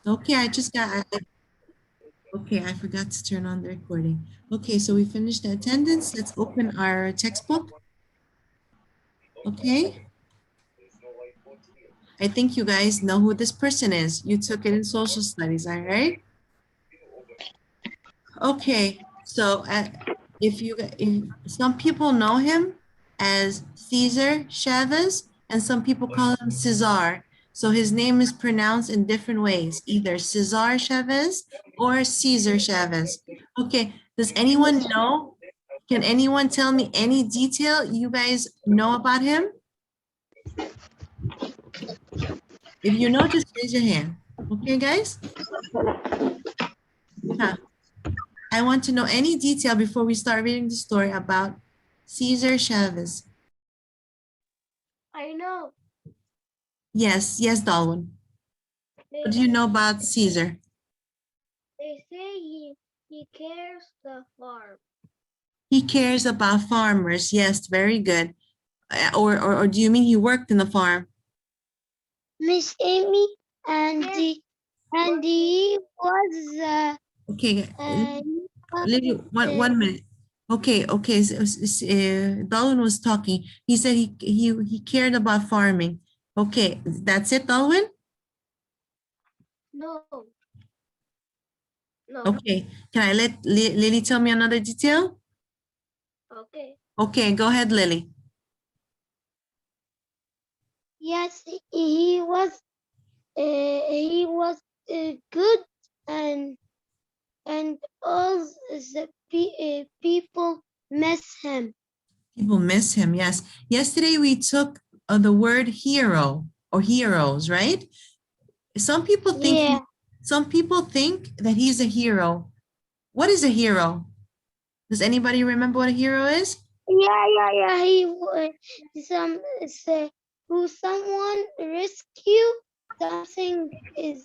Okay, okay, I forgot to turn on the recording. Okay, so we finished the attendance. Let's open our textbook. Okay, I think you guys know who this person is. You took it in social studies, all right? Okay, so if some people know him as Cesar Chavez, and some people call him Cesar. So his name is pronounced in different ways, either Cesar Chavez or Cesar Chavez. Okay, does anyone know? Can anyone tell me any detail you guys know about him? If you know, just raise your hand. Okay, guys? Huh. I want to know any detail before we start reading the story about Cesar Chavez. I know. Yes, yes, Darwin. What They, do you know about Caesar? they say he cares the farm. He cares about farmers. Yes, very good. Or do you mean he worked in the farm? Miss Amy, Yes. and he was Okay, uh, he Lily, was, one minute. Okay, okay. Darwin was talking. He said he cared about farming. Okay, that's it, Darwin? No. No. Okay. Can I let Lily tell me another detail? Okay. Okay, go ahead, Lily. yes, he was good, and all the people miss him. People miss him. Yes. Yesterday we took the word hero or heroes, right? Some people think Yeah, some people think that he's a hero. What is a hero? Does anybody remember what a hero is? yeah. He was who someone rescue something is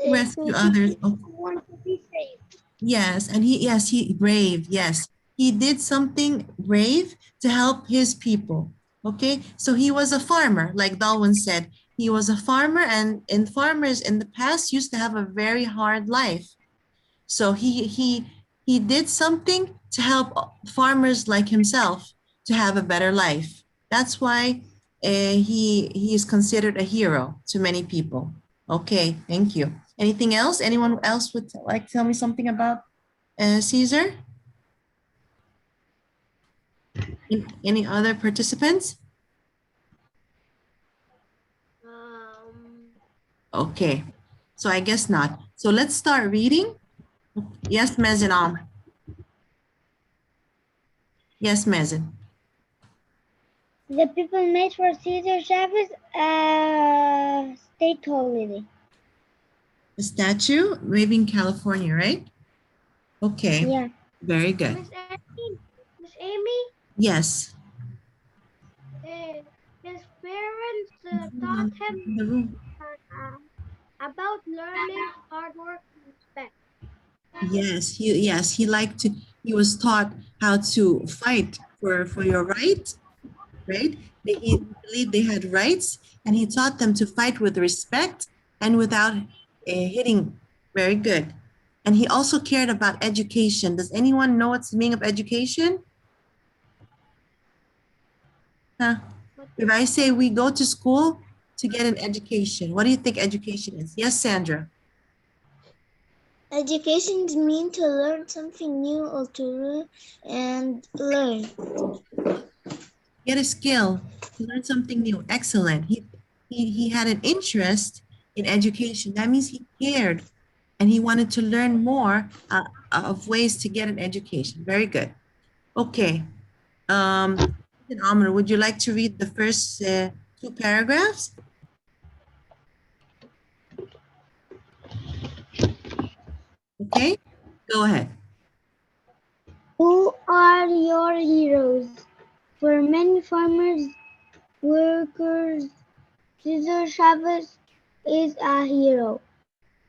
Rescue to others. be Oh, someone to be safe. yes, and he brave. Yes, he did something brave to help his people. Okay, so he was a farmer, like Darwin said. He was a farmer, and farmers in the past used to have a very hard life. So he did something to help farmers like himself to have a better life. That's why he is considered a hero to many people. Okay, thank you. Anything else? Anyone else would like to tell me something about Caesar? Any other participants? Um. Okay, so I guess not. So let's start reading. Yes, Mezinam. Yes, Mezin. The people made for Cesar Chavez a state holiday. The statue, maybe in California, right? Okay, Yeah. very good. Miss Amy. Miss Amy. Yes. Uh, his parents taught him The room. about learning, hard work, and respect. Yes, he liked to, he was taught how to fight for your right? He believed they had rights, and he taught them to fight with respect and without hitting. Very good. And he also cared about education. Does anyone know what's the meaning of education? Huh? But If I say we go to school to get an education, what do you think education is? Yes, Sandra. Education means to learn something new or to and learn. Get a skill, to learn something new. Excellent. He had an interest in education. That means he cared and he wanted to learn more of ways to get an education. Very good. Okay. Amr, would you like to read the first two paragraphs? Okay, go ahead. Who are your heroes? For many farmers, workers, Cesar Chavez is a hero.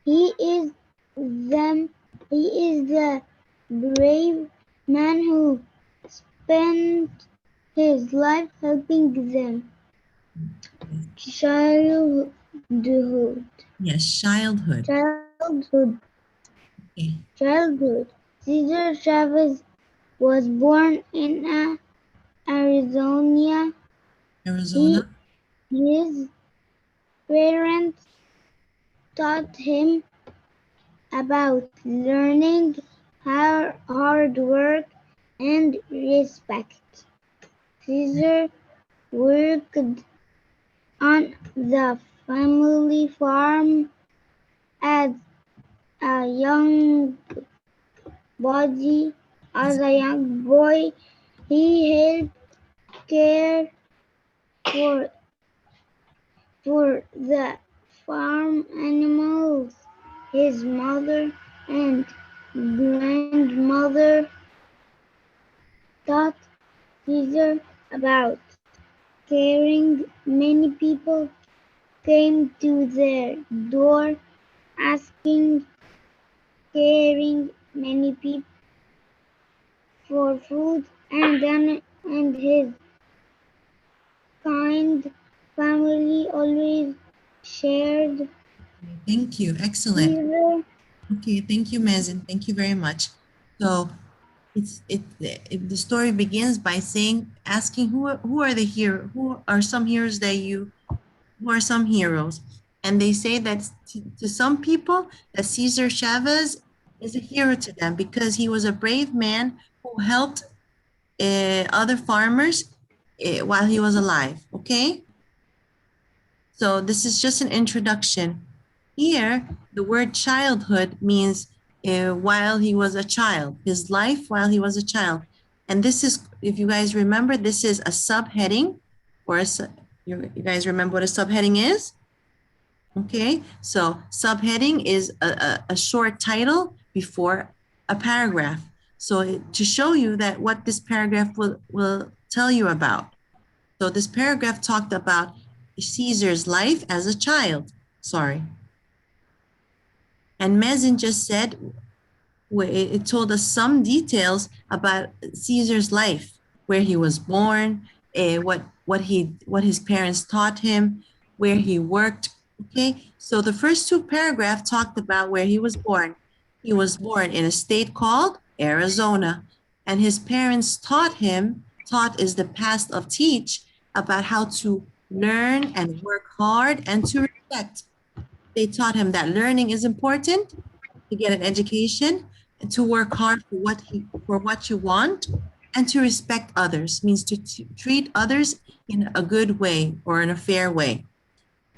He is them. He is the brave man who spent his life helping them. Yes, childhood. Childhood. Okay. Childhood. Cesar Chavez was born in Arizona. Arizona. His parents taught him about learning, hard work, and respect. Cesar worked on the family farm as a young a young boy. He helped care for the farm animals. His mother and grandmother taught Cesar about caring. Many people came to their door asking, caring many people for food, and his kind family always shared. Thank you. Excellent. Cesar. Okay, thank you, Mazen. Thank you very much. So the story begins by saying, asking who are the hero, who are some heroes that you, who are some heroes, and they say that to some people that Cesar Chavez is a hero to them because he was a brave man who helped other farmers while he was alive. Okay, so this is just an introduction. Here, the word childhood means while he was a child, his life while he was a child. And this is, if you guys remember, this is a subheading, or you guys remember what a subheading is? Okay, so subheading is a short title before a paragraph. So to show you that what this paragraph will tell you about. So this paragraph talked about Caesar's life as a child. Sorry. And Mazen just said, it told us some details about Caesar's life, where he was born, what his parents taught him, where he worked. Okay, so the first two paragraphs talked about where he was born. He was born in a state called Arizona, and his parents taught him. Taught is the past of teach, about how to learn and work hard and to respect. They taught him that learning is important, to get an education, and to work hard for what you want, and to respect others means to treat others in a good way or in a fair way.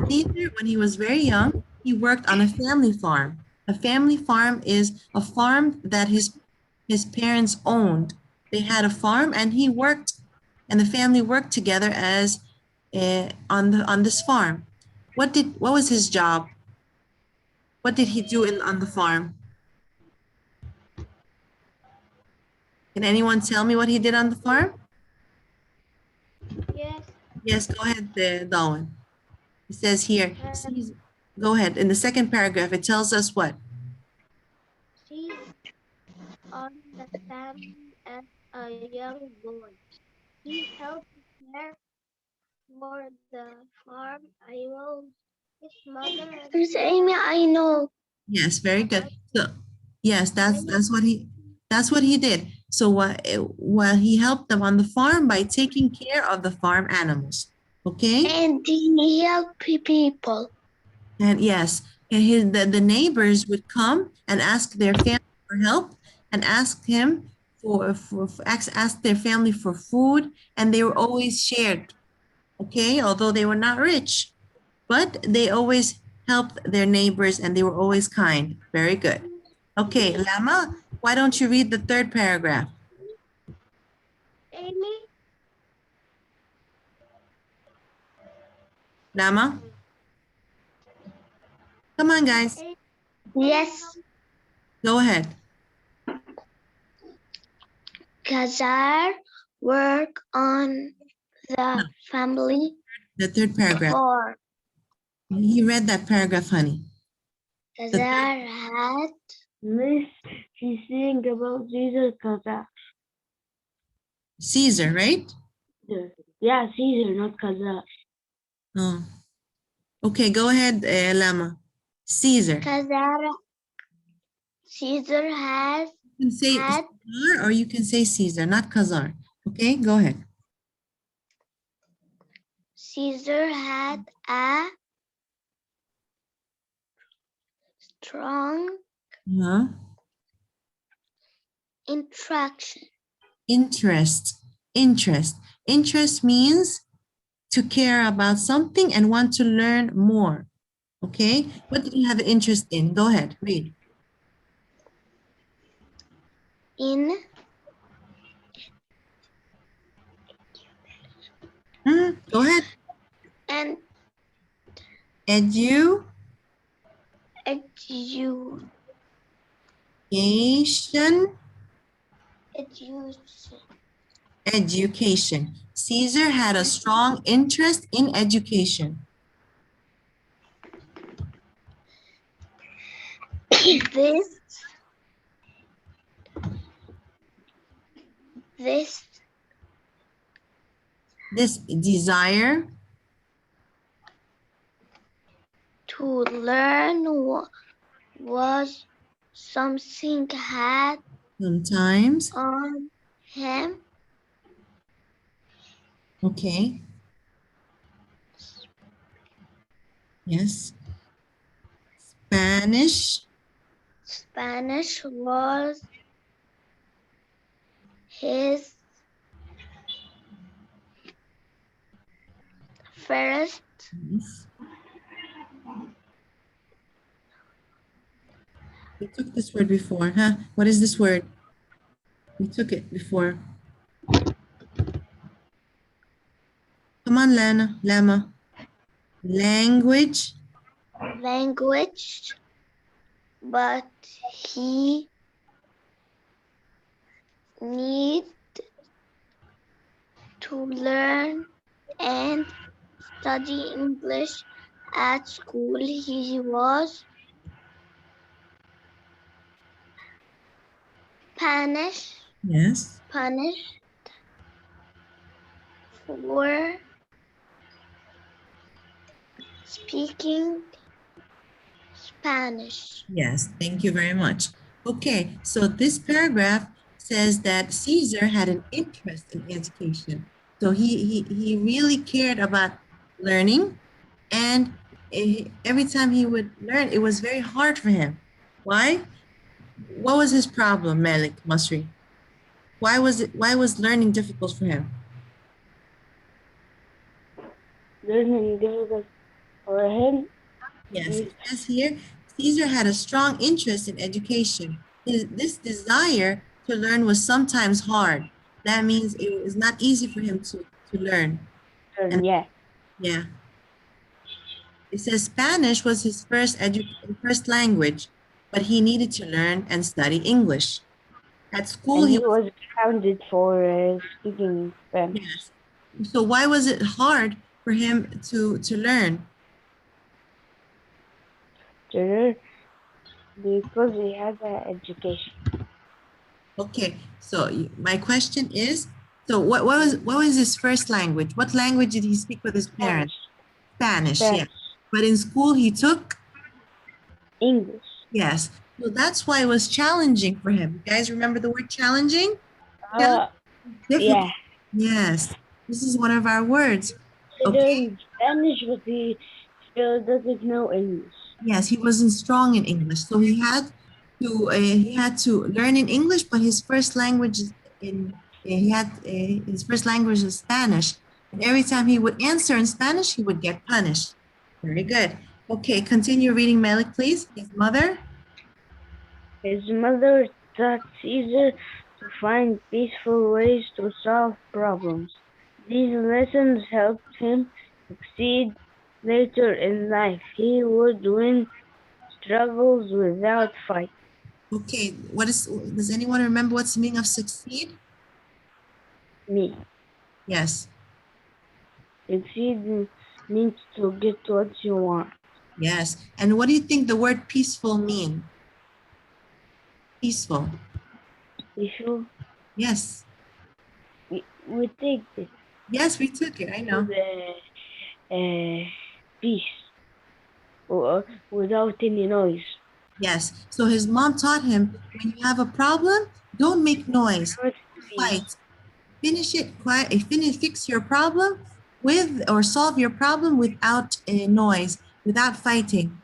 Caesar, when he was very young, he worked on a family farm. A family farm is a farm that his parents owned. They had a farm, and he worked, and the family worked together as on this farm. What was his job? What did he do on the farm? Can anyone tell me what he did on the farm? Yes. Yes, go ahead, Darwin. It says here, Uh, go ahead. In the second paragraph, it tells us what? she's on the family as a young boy. He helped care for the farm animals. His mother and Miss Amy, I know. Yes, very good. grandmother So, yes, many that's what he did. So while he helped them on the farm by taking care of the farm animals. Okay? And he help people. And yes, and the neighbors would come and ask their family for help and ask him ask their family for food, and they were always shared. Okay, although they were not rich, but they always helped their neighbors and they were always kind. Very good. Okay, Lama, why don't you read the third paragraph? Amy. Lama, come on, guys, Amy Yes, go ahead. Cesar work on No, the family the third paragraph. farm. He read that paragraph, honey. The Cesar third, had Miss, she's saying about Caesar Cesar. Caesar, right? Yeah, Caesar, not Cesar. Oh. Okay, go ahead, Lama. Caesar. Caesar has You can say had Cesar or you can say Caesar, not Khazar. Okay, go ahead. Caesar had a strong Uh-huh. interaction. Interest. Interest. Interest means to care about something and want to learn more. Okay, what did you have interest in? Go ahead, read. In Go ahead. and Education. education. Education. Caesar had a strong interest in education. This this This desire to learn was something had sometimes. on him. Okay. Yes. Spanish. Spanish was his first Yes. We took this word before, huh? What is this word? We took it before. Come on, Lama. Language. language, but he need to learn and study English at school. He was Yes. punished for speaking Spanish. Yes. Thank you very much. Okay. So this paragraph says that Caesar had an interest in education. So he really cared about learning, and every time he would learn, it was very hard for him. Why? What was his problem, Malik Masri? Why was learning difficult for him? Learning difficult for him. Yes, it says here, Caesar had a strong interest in education. This desire to learn was sometimes hard. That means it was not easy for him to learn. And Yeah. yeah, it says Spanish was his first language, but he needed to learn and study English. At school, And he he was, was grounded for speaking Spanish. yes. So why was it hard for him to learn? To learn because he had an education. Okay, so my question is, so what was his first language? What language did he speak with his Spanish. parents? Spanish, yeah. Spanish. But in school he took, English. yes. So that's why it was challenging for him. You guys remember the word challenging? Yeah. Difficult. Yes. This is one of our words. He Okay. learned Spanish, but he still doesn't know English. Yes, he wasn't strong in English, so he had to learn in English. But his first language is in he had his first language is Spanish, and every time he would answer in Spanish, he would get punished. Very good. Okay, continue reading, Malik, please. His mother. His mother taught Caesar to find peaceful ways to solve problems. These lessons helped him succeed later in life. He would win struggles without fight. Okay, does anyone remember what's the meaning of succeed? Me. Yes, Succeed means to get what you want. yes. And what do you think the word peaceful mean? Peaceful. Peaceful. Yes. We take this Yes, we took it. I to know. the peace. without any noise. Yes. So his mom taught him, when you have a problem, don't make noise. Not Fight. Finish it quiet. Fix your problem with, or solve your problem without a noise, without fighting.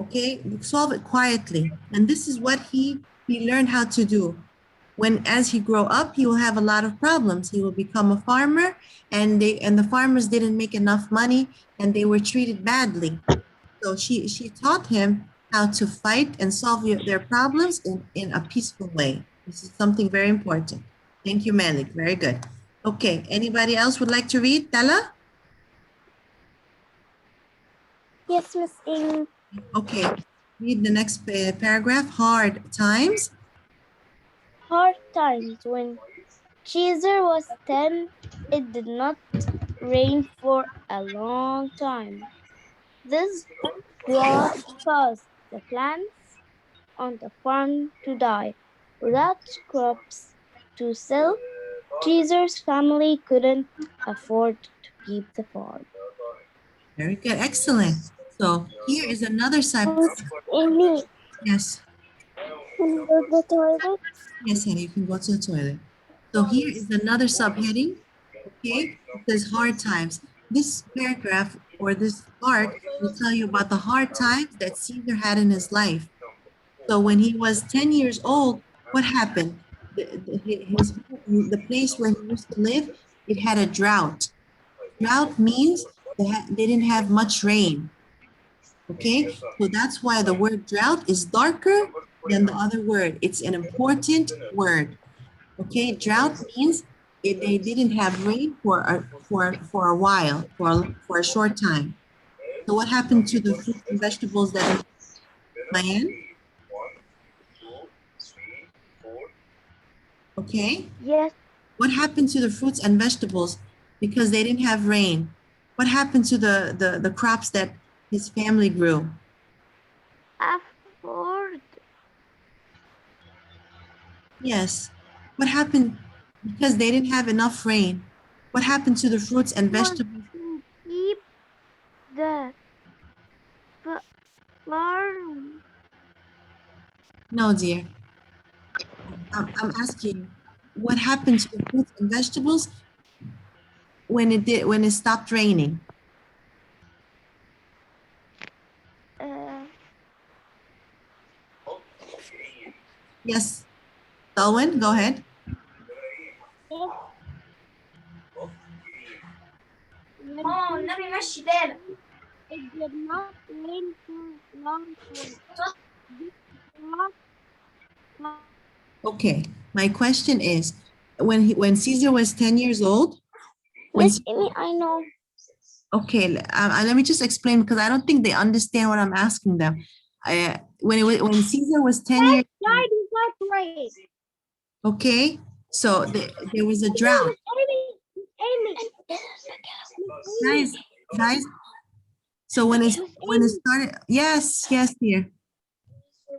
Okay, solve it quietly. And this is what he learned how to do. When, as he grow up, he will have a lot of problems. He will become a farmer, and the farmers didn't make enough money, and they were treated badly. So she taught him how to fight and solve their problems in a peaceful way. This is something very important. Thank you, Malik. Very good. Okay, anybody else would like to read? Tala? Yes, Miss Amy. Okay, read the next paragraph. Hard times. Hard times. When Cesar was 10, it did not rain for a long time. This caused the plants on the farm to die. Without crops to sell, Cesar's family couldn't afford to keep the farm. Very good. Excellent. So here is another sub. Amy, Yes. can you go to the toilet? Yes, honey, you can go to the toilet. So here is another subheading. Okay, it says hard times. This paragraph, or this part, will tell you about the hard times that Caesar had in his life. So when he was 10 years old, what happened? The place where he used to live, it had a drought. Drought means they didn't have much rain. Okay, so that's why the word drought is darker than the other word. It's an important word. Okay, drought means they didn't have rain for a while, for a short time. So what happened to the fruits and vegetables that Mayan? Okay, Yes, what happened to the fruits and vegetables because they didn't have rain? What happened to the crops that his family grew? afford. Yes. What happened because they didn't have enough rain? What happened to the fruits and vegetables? To keep the farm. No, dear. I'm asking you, what happened to the fruits and vegetables when it stopped raining? Uh, Yes, Selwyn, go ahead. it did not rain for long time. This crop Okay, my question is, when Caesar was 10 years old, when Miss Amy, I know. okay, let me just explain because I don't think they understand what I'm asking them. When Caesar was 10 years old, Died without rain. okay, so there was a drought. Amy, Guys, guys, so when it started, yes, dear.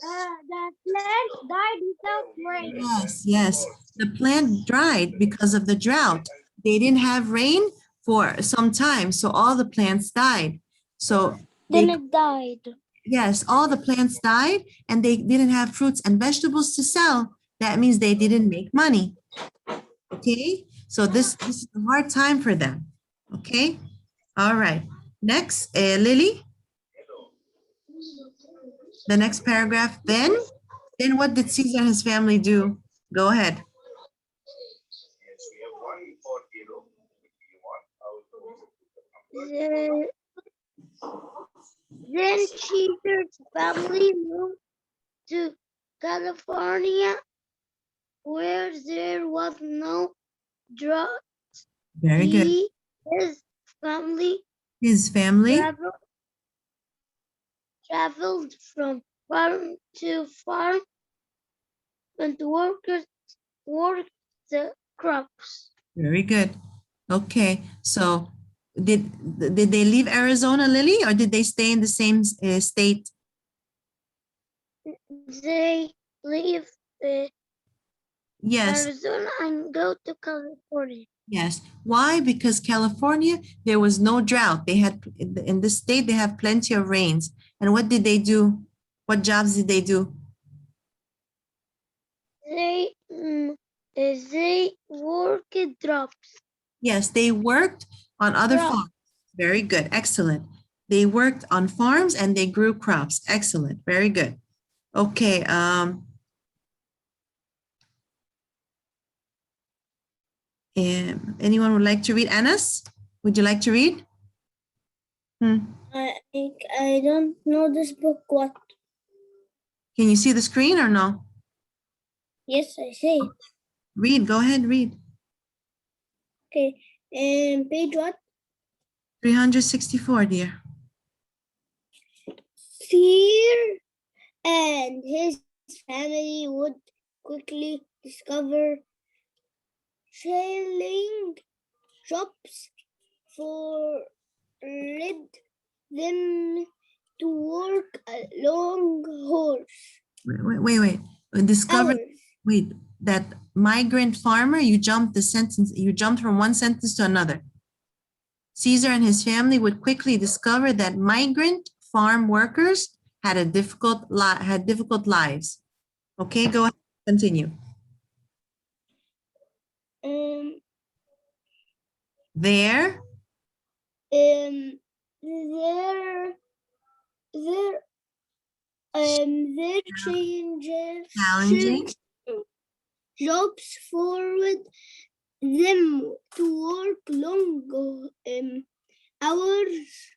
the plant died without rain. Yes. The plant dried because of the drought. They didn't have rain for some time, so all the plants died. So Then they, it died. yes, all the plants died and they didn't have fruits and vegetables to sell. That means they didn't make money. Okay, so this is a hard time for them. Okay, all right. Next, Lily, the next paragraph. Then what did Caesar and his family do? Go ahead. The, then Caesar's family moved to California, where there was no drought. Very good. His family His family. traveled from farm to farm and workers worked the crops. Very good. Okay, so did they leave Arizona, Lily, or did they stay in the same state? They leave Yes. Arizona and go to California. Yes. Why? Because California, there was no drought. They had, in this state, they have plenty of rains. And what did they do? What jobs did they do? They work drops. Yes, they worked on other Crops. farms. Very good. Excellent. They worked on farms and they grew crops. Excellent. Very good. Okay. Anyone would like to read? Anas, would you like to read? I don't know this book. What? Can you see the screen or no? Yes, I see it. Read. Go ahead. Read. Okay. Page what? 364, dear. Fear and his family would quickly discover shelling shops forbid them to work a long horse. Wait. Discovered. Hours. Wait. That migrant farmer. You jumped the sentence. You jumped from one sentence to another. Cesar and his family would quickly discover that migrant farm workers had difficult lives. Okay, go ahead. Continue. Their changes challenging jobs forward them to work long hours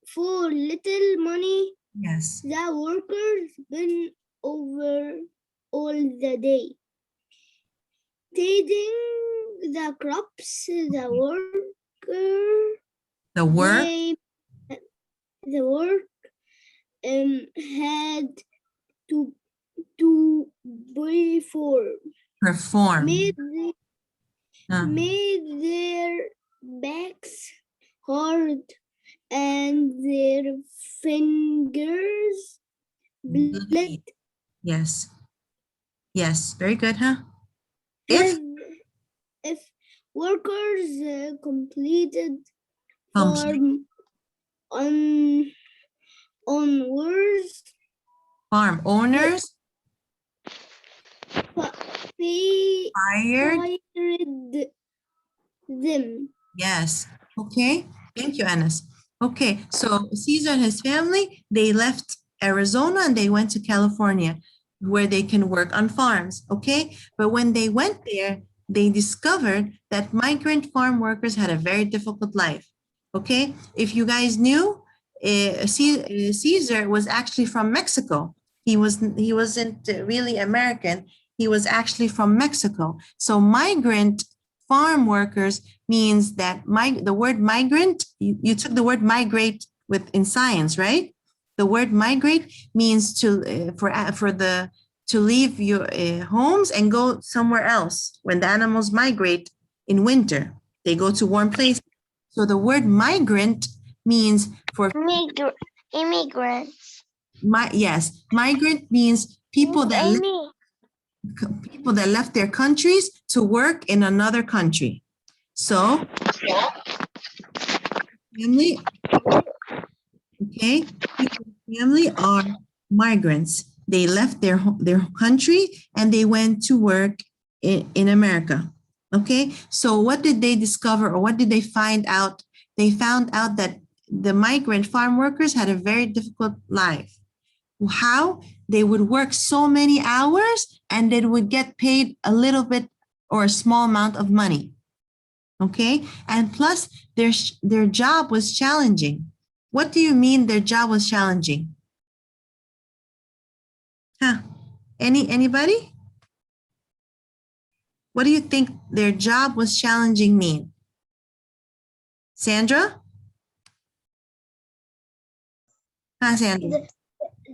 for little money. Yes. The workers been over all the day, tending the crops. The work had to perform. Made their backs hard and their fingers bleed. Yes. Very good, huh? If workers completed farm onwards, farm owners fired them. Yes. Okay. Thank you, Anas. Okay. So Cesar and his family, they left Arizona and they went to California where they can work on farms. Okay. But when they went there, they discovered that migrant farm workers had a very difficult life. Okay. If you guys knew, Cesar was actually from Mexico. He wasn't really American. He was actually from Mexico. So migrant farm workers means that the word migrant, you took the word migrate in science, right? The word migrate means to leave your homes and go somewhere else. When the animals migrate in winter, they go to warm places. So the word migrant means for immigrants. Yes, migrant means people that left their countries to work in another country. So, family, okay, family are migrants. They left their country and they went to work in America. Okay, so what did they discover or what did they find out? They found out that the migrant farm workers had a very difficult life. How? They would work so many hours and they would get paid a little bit or a small amount of money. Okay, and plus their job was challenging. What do you mean their job was challenging? Huh? Anybody? What do you think their job was challenging mean? Sandra? Huh, Sandra?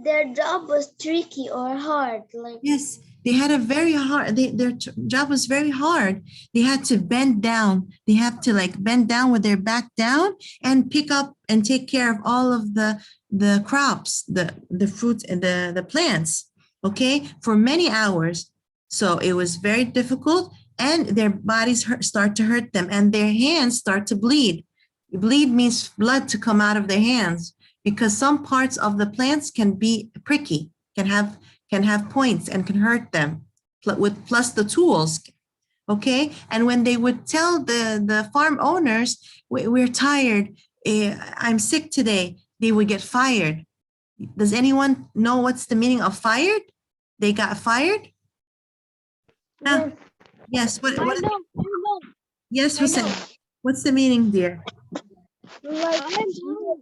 Their job was tricky or hard. Yes, they had a very hard, their job was very hard. They had to bend down. They have to bend down with their back down and pick up and take care of all of the crops, the fruits and the plants, okay, for many hours. So it was very difficult and their bodies start to hurt them, and their hands start to bleed. Bleed means blood to come out of their hands, because some parts of the plants can be pricky, can have points and can hurt them, with plus the tools. Okay, and when they would tell the farm owners, we're tired, I'm sick today, they would get fired. Does anyone know what's the meaning of fired? They got fired? Huh? Yes. I know. Yes, I Hussein. know. What's the meaning, dear? Like I know.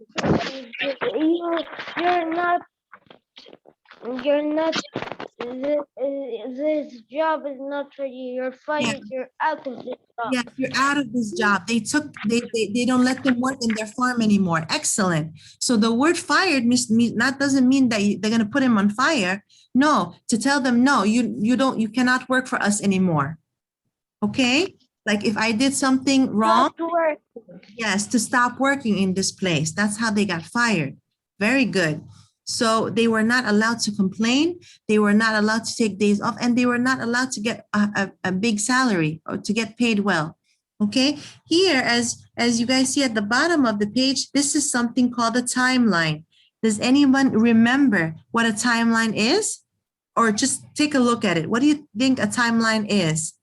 you're not this job is not for you. You're Yeah. fired. You're out of this job. Yeah, you're out of this job. They don't let them work in their farm anymore. Excellent. So the word fired that doesn't mean that they're going to put him on fire. No, to tell them, no, you cannot work for us anymore. Okay? Like if I did something wrong, Not to work. yes, to stop working in this place. That's how they got fired. Very good. So they were not allowed to complain. They were not allowed to take days off, and they were not allowed to get a big salary or to get paid well. Okay. Here, as you guys see at the bottom of the page, this is something called a timeline. Does anyone remember what a timeline is? Or just take a look at it. What do you think a timeline is?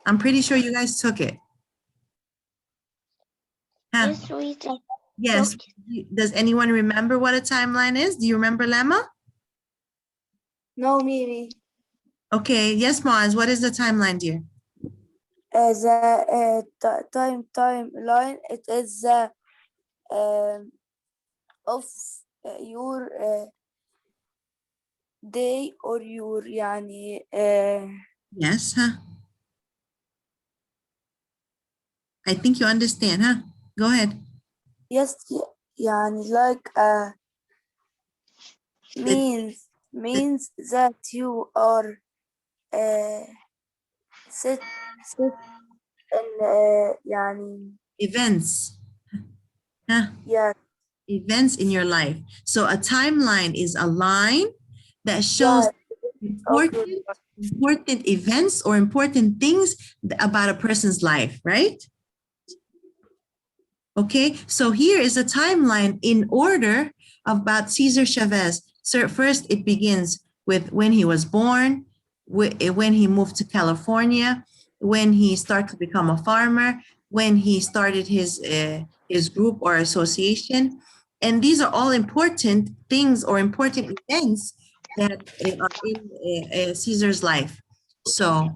I'm pretty sure you guys took it. Huh? Yes, we take. Yes. Does anyone remember what a timeline is? Do you remember, Lemma? No, Miri. Okay. Yes, Maz. What is the timeline, dear? The timeline, it is the of your day or your يعني Yes, huh? I think you understand, huh? Go ahead. yes يعني like means that you are set in يعني Events. Huh? yeah Events in your life. So a timeline is a line that shows important events or important things about a person's life, right? Okay, so here is a timeline in order about Cesar Chavez. So first, it begins with when he was born, when he moved to California, when he started to become a farmer, when he started his group or association. And these are all important things or important events that are in Cesar's life. So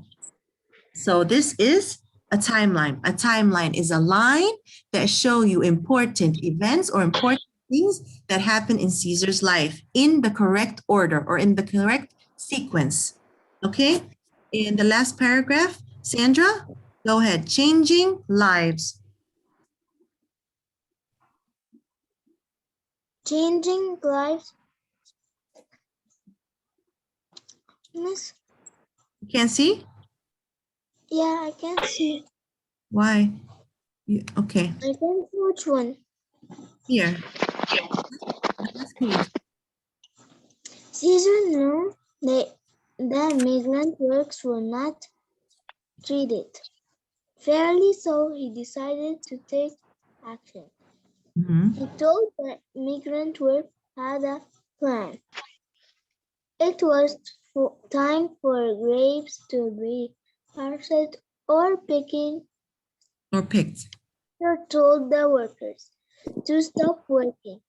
this is a timeline. A timeline is a line that show you important events or important things that happen in Cesar's life in the correct order or in the correct sequence. Okay? In the last paragraph, Sandra, go ahead. Changing lives. Changing lives. Miss? You can't see? Yeah, I can see. Why? Okay. I can see which one. Here. Last page. Caesar knew that migrant workers were not treated fairly, so he decided to take action. Mhm. He told the migrant workers had a plan. It was time for grapes to be harvested or picking. Or picked. Caesar told the workers to stop working.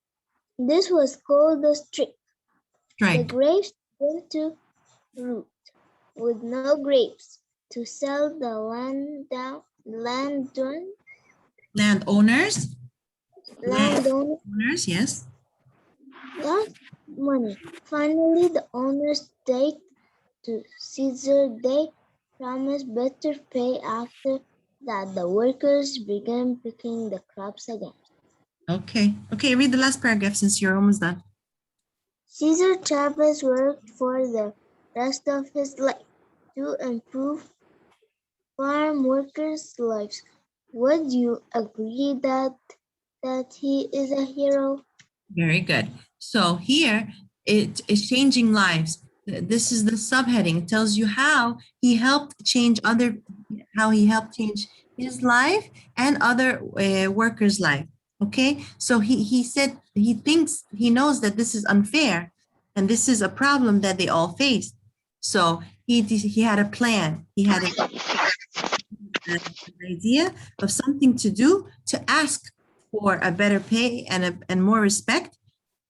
This was called the strike. The Strike. grapes went to root. With no grapes to sell, the Landowners. landowners Yes. got money. Finally, the owners stayed to Caesar. They promised better pay after that. The workers began picking the crops again. Okay. Okay, read the last paragraph since you're almost done. Cesar Chavez worked for the rest of his life to improve farm workers' lives. Would you agree that he is a hero? Very good. So here it is changing lives. This is the subheading. It tells you how he helped change his life and other workers' life. Okay, so he said he knows that this is unfair, and this is a problem that they all faced. So he had a plan. He had an idea of something to do to ask for a better pay and more respect.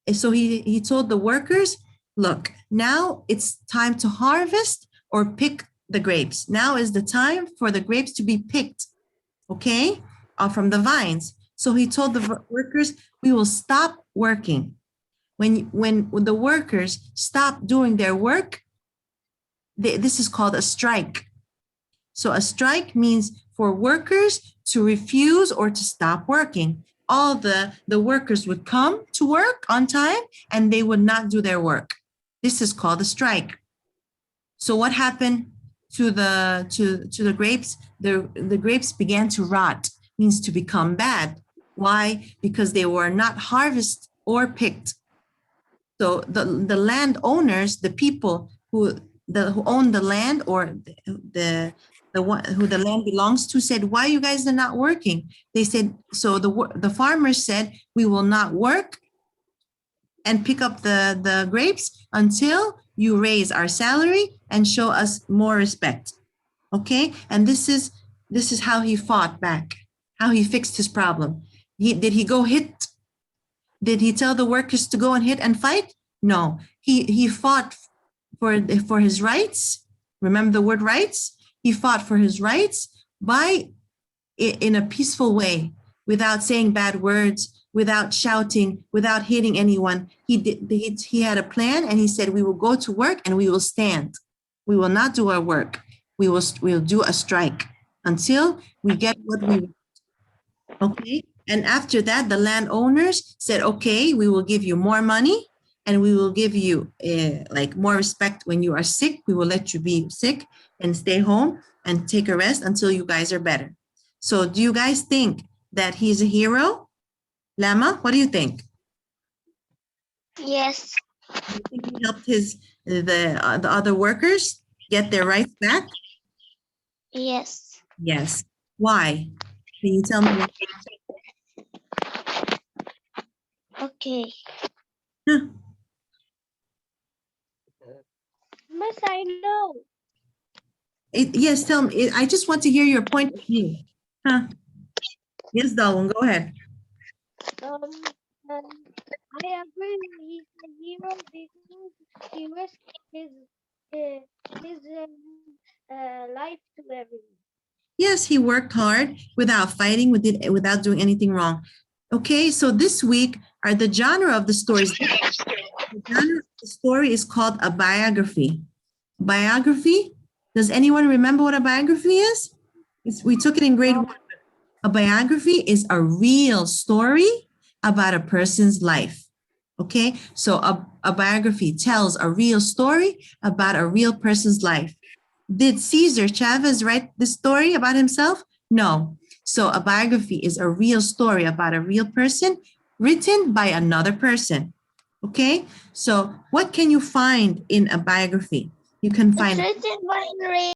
And so he told the workers, look, now it's time to harvest or pick the grapes. Now is the time for the grapes to be picked, okay, from the vines. So he told the workers, we will stop working. When the workers stop doing their work, this is called a strike. So a strike means for workers to refuse or to stop working. All the workers would come to work on time and they would not do their work. This is called a strike. So what happened to the grapes? The grapes began to rot, means to become bad. Why? Because they were not harvested or picked. So the landowners, the people who own the land or the one who the land belongs to said, why you guys are not working? They said, so the farmers said, we will not work and pick up the grapes until you raise our salary and show us more respect. Okay, and this is how he fought back, how he fixed his problem. Did he go hit? Did he tell the workers to go and hit and fight? No, he fought for his rights. Remember the word rights? He fought for his rights in a peaceful way, without saying bad words, without shouting, without hitting anyone. He had a plan, and he said, we will go to work and we will stand. We will not do our work. We'll do a strike until we get what we want. Okay. And after that, the landowners said, okay, we will give you more money and we will give you like more respect when you are sick. We will let you be sick and stay home and take a rest until you guys are better. So do you guys think that he's a hero? Lama, what do you think? Yes. Do you think he helped the other workers get their rights back? Yes. Yes. Why? Can you tell me why? Okay. Huh. Miss, I know. Yes, tell me. I just want to hear your point of view. Huh? Yes, Darwin, go ahead. Um, I agree. He's a hero because he risked his life to everyone. Yes, he worked hard without fighting, without doing anything wrong. Okay, so this week are the genre of the stories. The genre of the story is called a biography. Biography. Does anyone remember what a biography is? We took it in grade 1. A biography is a real story about a person's life. Okay, so a biography tells a real story about a real person's life. Did Cesar Chavez write this story about himself? No. So a biography is a real story about a real person written by another person. Okay, so what can you find in a biography? You can It's find written by